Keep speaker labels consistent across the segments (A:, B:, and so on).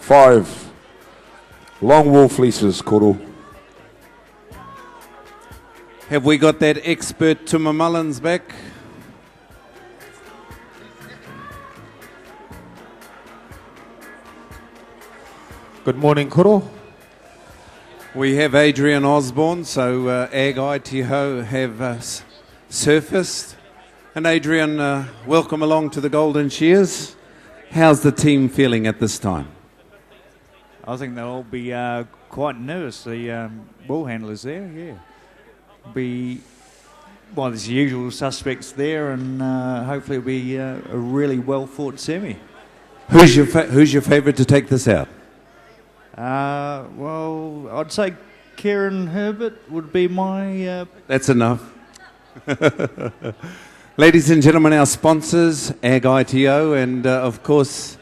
A: 5 long wool fleeces, koro.
B: Have we got that expert Tuma Mullins back?
C: Good morning, koro.
B: We have Adrian Osborne, so Ag ITO have surfaced. And Adrian, welcome along to the Golden Shears. How's the team feeling at this time?
D: I think they'll all be quite nervous, the ball handlers there, yeah. There's the usual suspects there, and hopefully it'll be a really well-fought semi.
B: Who's your favourite to take this out?
D: Well, I'd say Kieran Herbert would be my...
B: That's enough. Ladies and gentlemen, our sponsors, Ag ITO, and of course,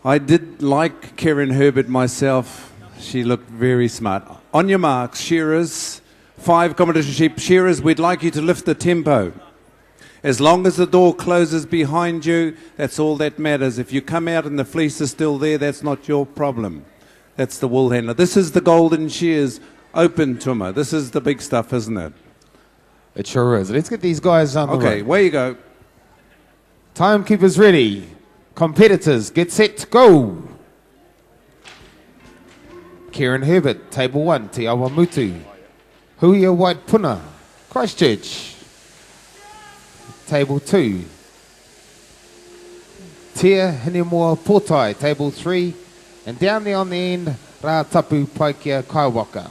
B: I did like Kieran Herbert myself. She looked very smart. On your marks, shearers, 5 competition sheep. Shearers, we'd like you to lift the tempo. As long as the door closes behind you, that's all that matters. If you come out and the fleece is still there, that's not your problem. That's the wool handler. This is the Golden Shears Open Tuma. This is the big stuff, isn't it?
C: It sure is. Let's get these guys on the
B: Okay,
C: road.
B: where you go.
C: Timekeepers ready. Competitors, get set, go. Kieran Herbert, table 1, Te Awamutu. Huia White Puna, Christchurch. Table 2. Tia Hinemoa Portai, table 3. And down there on the end, Rā Tapu Paikia Kaiwaka.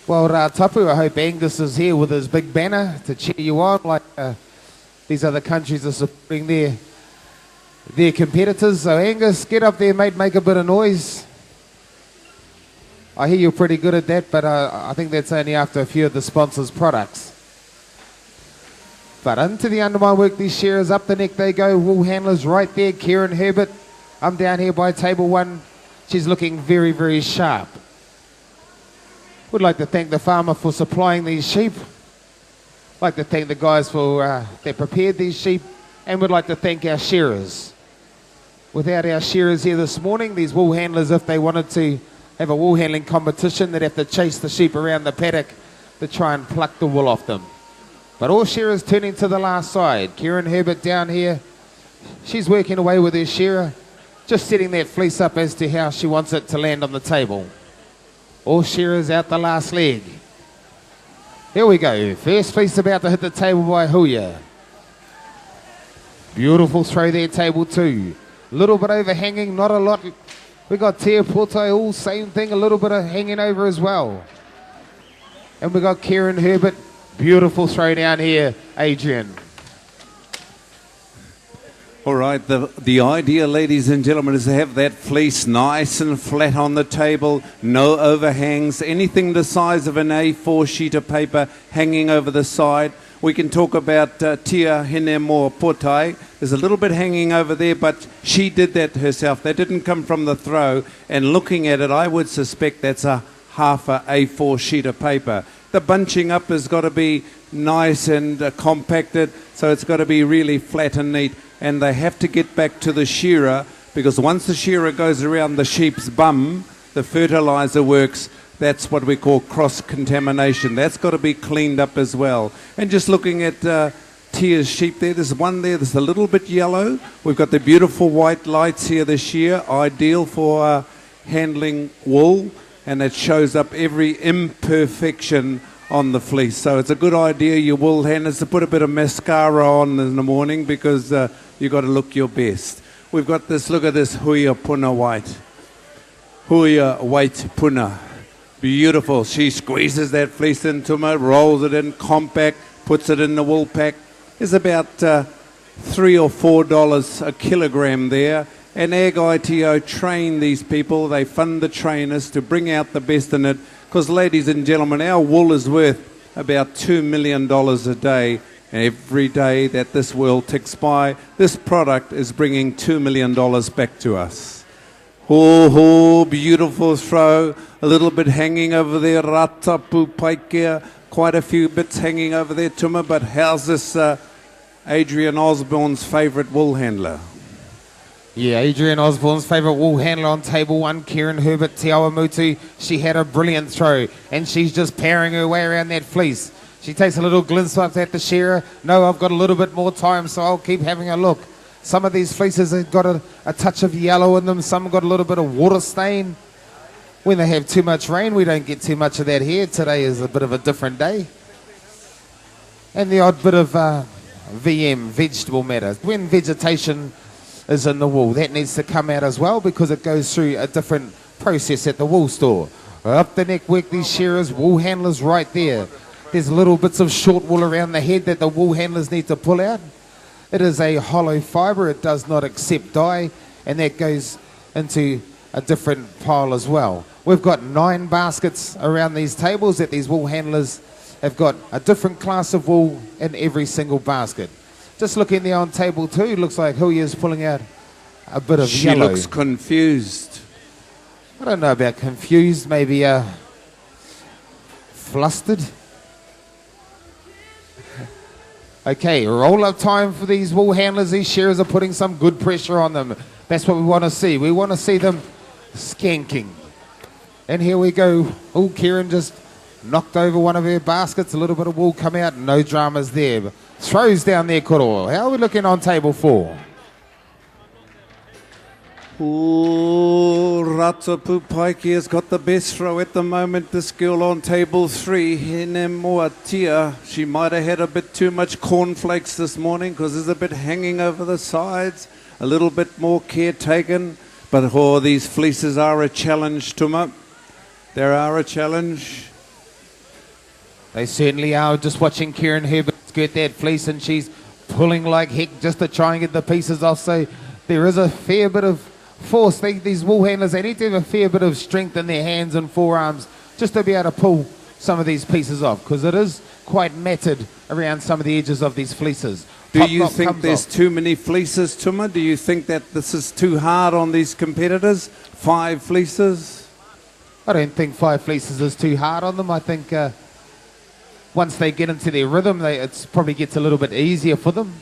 C: Well, Rā Tapu, I hope Angus is here with his big banner to cheer you on, like these other countries are supporting their competitors. So Angus, get up there, mate, make a bit of noise. I hear you're pretty good at that, but I think that's only after a few of the sponsors' products. But into the undermine work, these shearers, up the neck they go. Wool handlers right there, Kieran Herbert. I'm down here by table 1. She's looking very, very sharp. Would like to thank the farmer for supplying these sheep. Like to thank the guys for that prepared these sheep, and would like to thank our shearers. Without our shearers here this morning, these wool handlers, if they wanted to have a wool handling competition, they'd have to chase the sheep around the paddock to try and pluck the wool off them. But all shearers turning to the last side. Kieran Herbert down here, she's working away with her shearer, just setting that fleece up as to how she wants it to land on the table. All shearers out the last leg. Here we go. First fleece about to hit the table by Huia. Beautiful throw there, table 2. Little bit overhanging, not a lot. We got Tia Portai, all same thing, a little bit of hanging over as well. And we got Kieran Herbert. Beautiful throw down here, Adrian.
B: All right, the idea, ladies and gentlemen, is to have that fleece nice and flat on the table, no overhangs, anything the size of an A4 sheet of paper hanging over the side. We can talk about Tia Hinemoa Portai. There's a little bit hanging over there, but she did that herself. That didn't come from the throw. And looking at it, I would suspect that's a half a A4 sheet of paper. The bunching up has got to be nice and compacted, so it's got to be really flat and neat. And they have to get back to the shearer, because once the shearer goes around the sheep's bum, the fertilizer works. That's what we call cross-contamination. That's got to be cleaned up as well. And just looking at Tia's sheep there, there's one there that's a little bit yellow. We've got the beautiful white lights here this year, ideal for handling wool, and it shows up every imperfection on the fleece. So it's a good idea, your wool handlers, to put a bit of mascara on in the morning, because you've got to look your best. We've got this, look at this Huia Puna white. Huia white Puna. Beautiful. She squeezes that fleece into me, rolls it in compact, puts it in the wool pack. There's about $3 or $4 a kilogram there. And Ag ITO train these people. They fund the trainers to bring out the best in it. Because, ladies and gentlemen, our wool is worth about $2 million a day. And every day that this world ticks by, this product is bringing $2 million back to us. Oh, beautiful throw. A little bit hanging over there, Ratapu Paikia. Quite a few bits hanging over there, Tuma. But how's this Adrian Osborne's favourite wool handler?
C: Yeah, Adrian Osborne's favourite wool handler on table one, Kieran Herbert, Te Awamutu. She had a brilliant throw, and she's just powering her way around that fleece. She takes a little glimpse up at the shearer. No, I've got a little bit more time, so I'll keep having a look. Some of these fleeces have got a touch of yellow in them. Some have got a little bit of water stain. When they have too much rain, we don't get too much of that here. Today is a bit of a different day. And the odd bit of VM, vegetable matter. When vegetation is in the wool, that needs to come out as well because it goes through a different process at the wool store. Up the neck work these shearers, wool handlers right there. There's little bits of short wool around the head that the wool handlers need to pull out. It is a hollow fibre, it does not accept dye, and that goes into a different pile as well. We've got 9 baskets around these tables that these wool handlers have got a different class of wool in every single basket. Just looking there on table 2, looks like Huya's pulling out a bit of yellow.
B: She looks confused.
C: I don't know about confused, maybe flustered. Okay, roll-up time for these wool handlers. These shearers are putting some good pressure on them. That's what we want to see. We want to see them skanking. And here we go. Oh, Kieran just knocked over one of her baskets. A little bit of wool come out. No dramas there. But throws down there, Koro. How are we looking on table 4?
B: Ooh, Ratapu Paiki has got the best throw at the moment. This girl on table 3, Hene Moatia. She might have had a bit too much cornflakes this morning because there's a bit hanging over the sides. A little bit more care taken. But these fleeces are a challenge, Tuma. They are a challenge.
C: They certainly are. Just watching Kieran Herbert get that fleece, and she's pulling like heck just to try and get the pieces off. So there is a fair bit of force. These wool handlers, they need to have a fair bit of strength in their hands and forearms just to be able to pull some of these pieces off, because it is quite matted around some of the edges of these fleeces.
B: Do you think there's too many fleeces, Tuma? Do you think that this is too hard on these competitors? 5 fleeces?
C: I don't think 5 fleeces is too hard on them. I think once they get into their rhythm, it probably gets a little bit easier for them.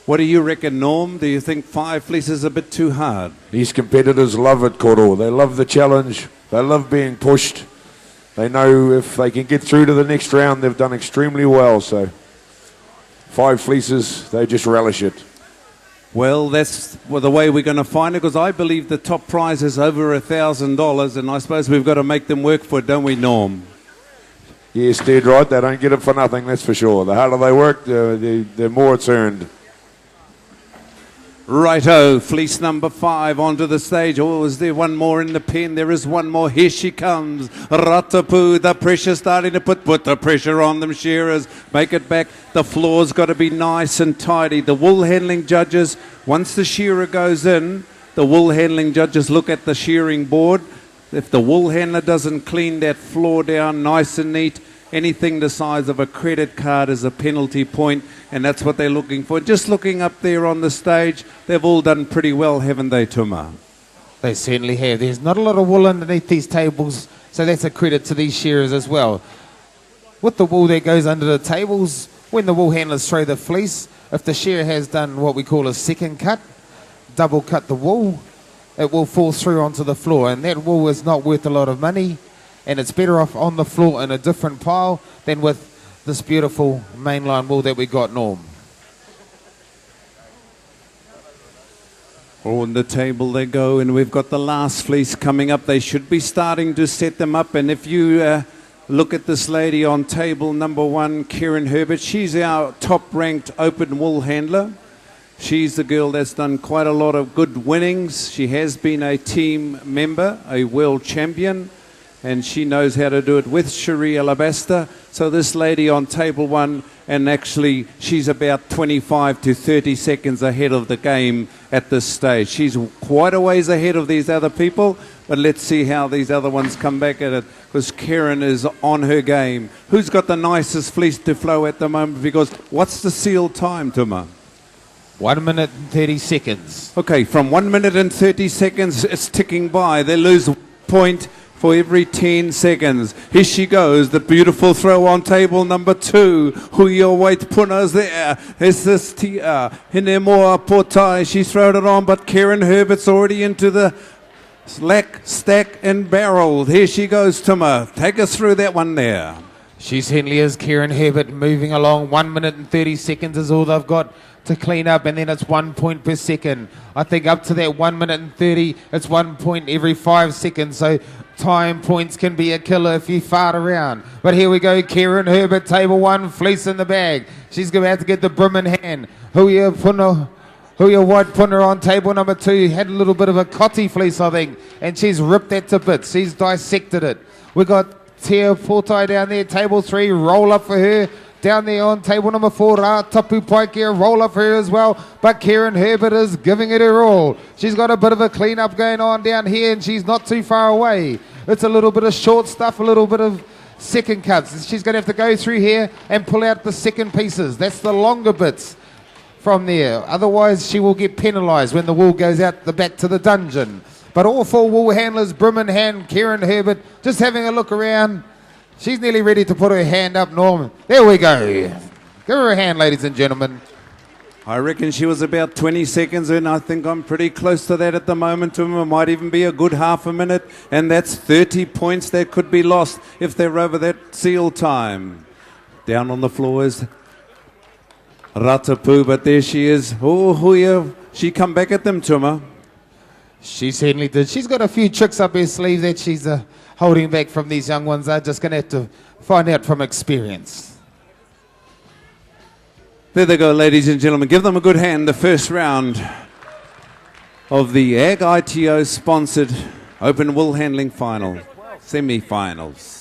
B: What do you reckon, Norm? Do you think 5 fleeces is a bit too hard?
A: These competitors love it, Koro. They love the challenge. They love being pushed. They know if they can get through to the next round, they've done extremely well. So 5 fleeces, they just relish it.
B: Well, that's the way we're going to find it, because I believe the top prize is over $1,000, and I suppose we've got to make them work for it, don't we, Norm?
A: Yes, dead right. They don't get it for nothing, that's for sure. The harder they work, the more it's earned.
B: Righto, fleece number 5 onto the stage. Oh, is there one more in the pen? There is one more. Here she comes. Ratapu, the pressure starting to put the pressure on them, shearers. Make it back. The floor's got to be nice and tidy. The wool handling judges, once the shearer goes in, the wool handling judges look at the shearing board. If the wool handler doesn't clean that floor down nice and neat, anything the size of a credit card is a penalty point, and that's what they're looking for. Just looking up there on the stage, they've all done pretty well, haven't they, Tuma?
C: They certainly have. There's not a lot of wool underneath these tables, so that's a credit to these shearers as well. With the wool that goes under the tables, when the wool handlers throw the fleece, if the shearer has done what we call a second cut, double cut the wool, it will fall through onto the floor, and that wool is not worth a lot of money, and it's better off on the floor in a different pile than with this beautiful mainline wool that we got, Norm.
B: On the table they go, and we've got the last fleece coming up. They should be starting to set them up, and if you look at this lady on table number 1, Kieran Herbert, she's our top-ranked open wool handler. She's the girl that's done quite a lot of good winnings. She has been a team member, a world champion, and she knows how to do it with Cherie Alabasta. So this lady on table 1, and actually she's about 25 to 30 seconds ahead of the game at this stage. She's quite a ways ahead of these other people, but let's see how these other ones come back at it, because Karen is on her game. Who's got the nicest fleece to flow at the moment? Because what's the sealed time, Tuma?
C: 1 minute and 30 seconds.
B: Okay, from 1 minute and 30 seconds, it's ticking by. They lose point for every 10 seconds. Here she goes, the beautiful throw on table number 2. Huia White Puna's there. It's this Tia. Hinemoa Portai, she's thrown it on, but Karen Herbert's already into the slack, stack and barreled. Here she goes, Tuma. Take us through that one there.
C: She's Henley as Karen Herbert moving along. 1 minute and 30 seconds is all they've got to clean up, and then it's 1 point per second. I think up to that 1 minute and 30, it's 1 point every 5 seconds. So time points can be a killer if you fart around. But here we go, Karen Herbert, table 1, fleece in the bag. She's going to have to get the brim in hand. Huia White Puna on table number 2 had a little bit of a cotty fleece, I think, and she's ripped that to bits. She's dissected it. We got Tia Portai down there, table 3, roll up for her. Down there on table number 4, Tapu Paikea, roll up for her as well. But Karen Herbert is giving it her all. She's got a bit of a clean-up going on down here, and she's not too far away. It's a little bit of short stuff, a little bit of second cuts. She's going to have to go through here and pull out the second pieces. That's the longer bits from there. Otherwise, she will get penalised when the wool goes out the back to the dungeon. But all 4 wool handlers, brim in hand, Karen Herbert, just having a look around. She's nearly ready to put her hand up, Norman. There we go. Give her a hand, ladies and gentlemen.
B: I reckon she was about 20 seconds in. I think I'm pretty close to that at the moment. It might even be a good half a minute. And that's 30 points that could be lost if they're over that seal time. Down on the floor is Ratapu, but there she is. Oh, Huia. She come back at them, Tuma.
C: She certainly did. She's got a few tricks up her sleeve that she's holding back from these young ones. They're just going to have to find out from experience.
B: There they go, ladies and gentlemen. Give them a good hand. The first round of the Ag ITO sponsored Open Wool Handling Final, semi-finals.